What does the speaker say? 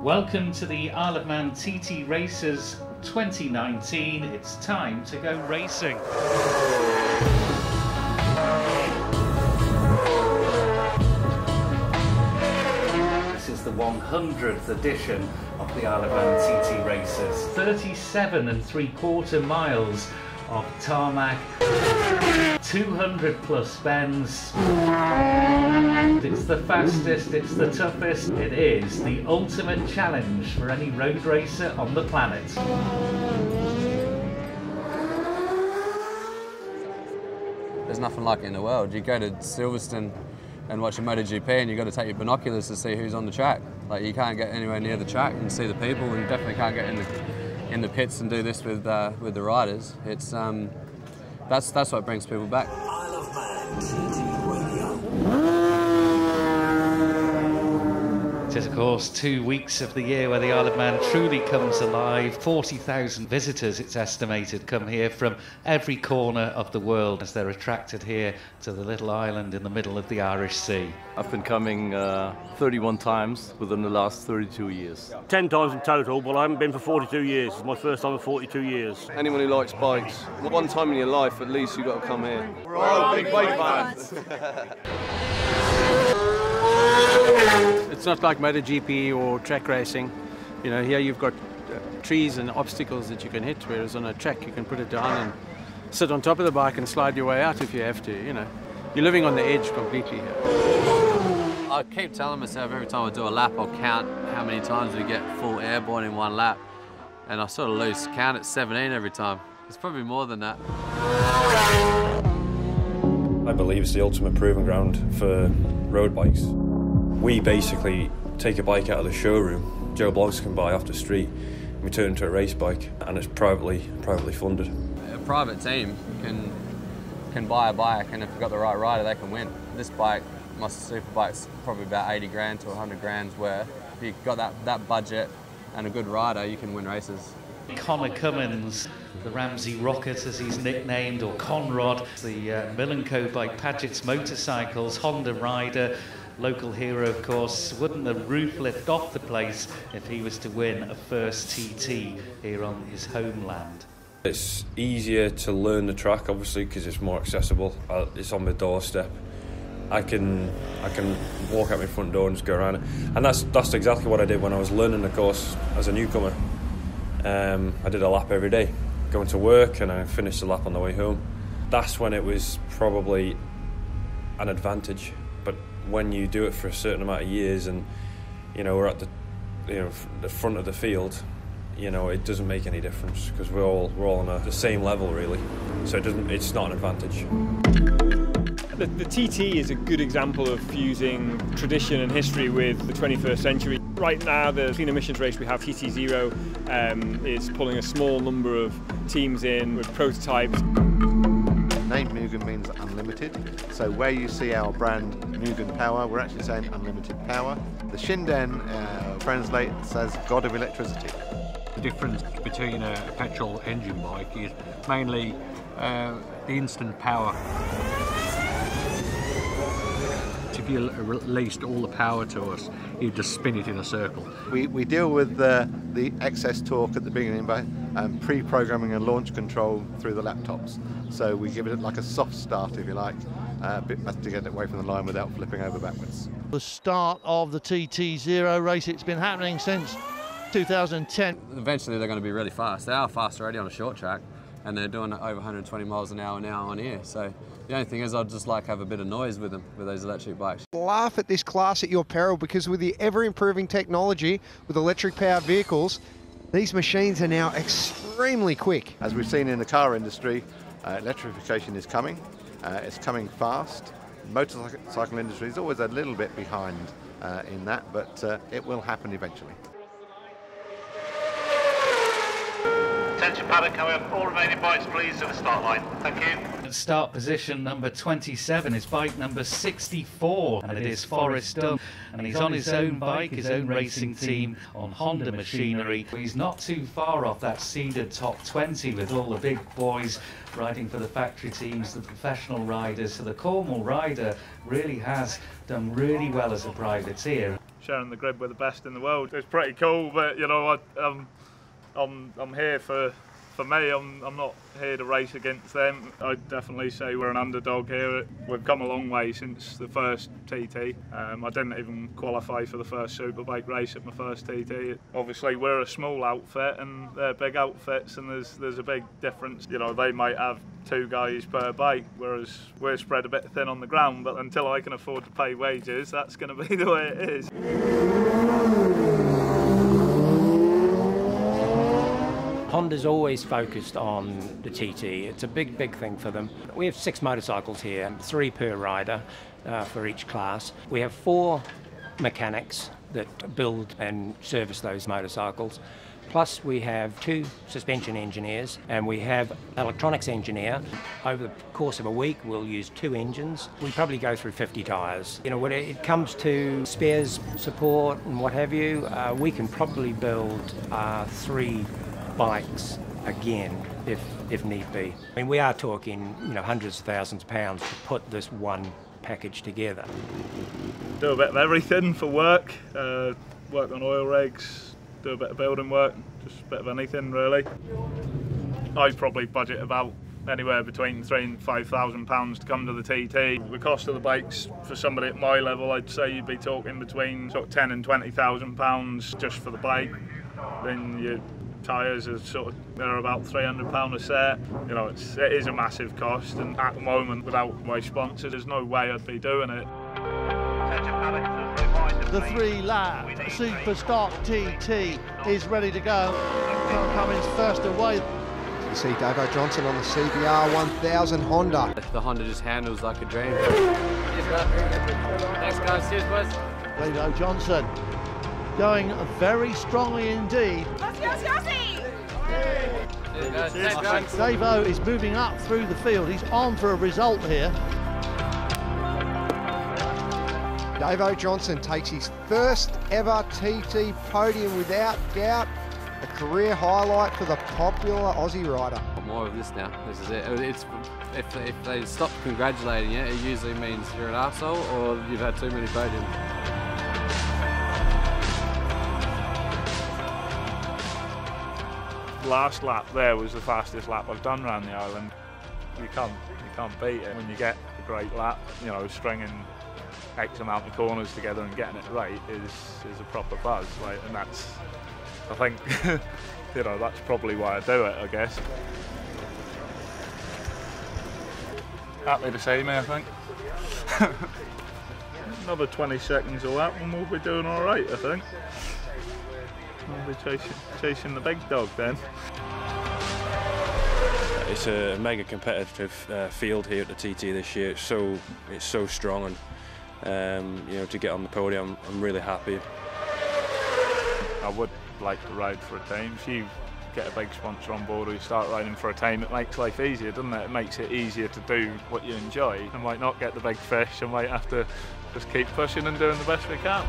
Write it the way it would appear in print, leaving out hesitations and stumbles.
Welcome to the Isle of Man TT Racers 2019. It's time to go racing. This is the 100th edition of the Isle of Man TT Racers. 37 3/4 miles of tarmac, 200 plus bends. It's the fastest, it's the toughest, it is the ultimate challenge for any road racer on the planet. There's nothing like it in the world. You go to Silverstone and watch a MotoGP and you've got to take your binoculars to see who's on the track. Like, you can't get anywhere near the track and see the people, and you definitely can't get in the pits and do this with the riders. It's that's what brings people back. Isle of Man TT Radio. It is, of course, 2 weeks of the year where the Isle of Man truly comes alive. 40,000 visitors, it's estimated, come here from every corner of the world as they're attracted here to the little island in the middle of the Irish Sea. I've been coming 31 times within the last 32 years. 10 times in total, but I haven't been for 42 years. It's my first time in 42 years. Anyone who likes bikes, one time in your life at least you've got to come here. We're all big bike fans. It's not like MotoGP or track racing. You know, here you've got trees and obstacles that you can hit, whereas on a track you can put it down and sit on top of the bike and slide your way out if you have to, you know. You're living on the edge completely here. I keep telling myself every time I do a lap, I'll count how many times we get full airborne in one lap. And I sort of lose count at 17 every time. It's probably more than that. I believe it's the ultimate proving ground for road bikes. We basically take a bike out of the showroom Joe Bloggs can buy off the street, and we turn it into a race bike, and it's privately funded. A private team can buy a bike, and if you've got the right rider, they can win. This bike, my super bike's probably about 80 grand to 100 grand's worth. If you've got that budget and a good rider, you can win races. Connor Cummins, the Ramsey Rocket as he's nicknamed, or Conrod, the Mill & Co by Paget's Motorcycles, Honda rider, local hero of course. Wouldn't the roof lift off the place if he was to win a first TT here on his homeland? It's easier to learn the track, obviously, because it's more accessible. It's on my doorstep. I can walk out my front door and just go around it. And that's exactly what I did when I was learning the course as a newcomer. I did a lap every day, going to work, and I finished the lap on the way home. That's when it was probably an advantage. But when you do it for a certain amount of years, and we're at the front of the field, it doesn't make any difference because we're all on the same level really. So it's not an advantage. The TT is a good example of fusing tradition and history with the 21st century. Right now, the clean emissions race we have, TT0, is pulling a small number of teams in with prototypes. The name Mugen means unlimited, so where you see our brand Mugen Power, we're actually saying unlimited power. The Shinden translates as God of electricity. The difference between a petrol engine bike is mainly the instant power. If you released all the power to us, you'd just spin it in a circle. We deal with the excess torque at the beginning by pre-programming a launch control through the laptops. So we give it like a soft start, if you like, a bit better to get it away from the line without flipping over backwards. The start of the TT0 race, it's been happening since 2010. Eventually they're going to be really fast. They are fast already on a short track, and they're doing over 120 miles an hour now on here. So the only thing is I'd just like to have a bit of noise with them, with those electric bikes. Laugh at this class at your peril, because with the ever-improving technology with electric-powered vehicles, these machines are now extremely quick. As we've seen in the car industry, electrification is coming. It's coming fast. Motorcycle industry is always a little bit behind in that, but it will happen eventually. Attention paddock, can we have all remaining bikes please to the start line? Thank you. at start position number 27 is bike number 64, and it is Forrest Dunn, and he's on his own bike, his own racing team on Honda machinery. He's not too far off that seeded top 20 with all the big boys riding for the factory teams, the professional riders. So the Cornwall rider really has done really well as a privateer. Sharing the grid with the best in the world, it's pretty cool, but you know, I'm here for me. I'm not here to race against them. I'd definitely say we're an underdog here. We've come a long way since the first TT. I didn't even qualify for the first Superbike race at my first TT. Obviously we're a small outfit and they're big outfits, and there's a big difference. You know, they might have 2 guys per bike, whereas we're spread a bit thin on the ground, but until I can afford to pay wages, that's going to be the way it is. Honda's always focused on the TT. It's a big thing for them. We have 6 motorcycles here, 3 per rider for each class. We have 4 mechanics that build and service those motorcycles. Plus we have 2 suspension engineers and we have electronics engineer. Over the course of a week we'll use 2 engines. We probably go through 50 tyres. You know, when it comes to spares, support and what have you, we can probably build 3 bikes again if need be. I mean, we are talking, you know, hundreds of thousands of pounds to put this one package together. Do a bit of everything for work. Work on oil rigs, do a bit of building work, just a bit of anything really. I'd probably budget about anywhere between £3,000 and £5,000 to come to the TT. The cost of the bikes for somebody at my level, I'd say you'd be talking between sort of £10,000 and £20,000 just for the bike. Then your tyres are they're about £300 a set. You know, it is a massive cost, and at the moment, without my sponsor, there's no way I'd be doing it. The 3-lap Super Stock TT is ready to go. Carl Cummins first away. You see Davo Johnson on the CBR 1000 Honda. The Honda just handles like a dream. Thanks guys, cheers boys. Davo Johnson going very strongly indeed. Davo is moving up through the field. He's on for a result here. Davo Johnson takes his first ever TT podium without doubt. A career highlight for the popular Aussie rider. More of this now. This is it. If they stop congratulating you, it usually means you're an arsehole or you've had too many podiums. Last lap there was the fastest lap I've done around the island. You can't beat it when you get a great lap. You know, stringing X amount of corners together and getting it right is a proper buzz. Like, and that's, I think, you know, that's probably why I do it, I guess. Happy to see me, I think. Another 20 seconds of lap and we'll be doing all right, I think. We'll be chasing the big dog then. It's a mega competitive field here at the TT this year. It's so strong, and you know, to get on the podium, I'm really happy. I would like to ride for a team. If you get a big sponsor on board or you start riding for a team, it makes life easier, doesn't it? It makes it easier to do what you enjoy. I might not get the big fish, I might have to just keep pushing and doing the best we can.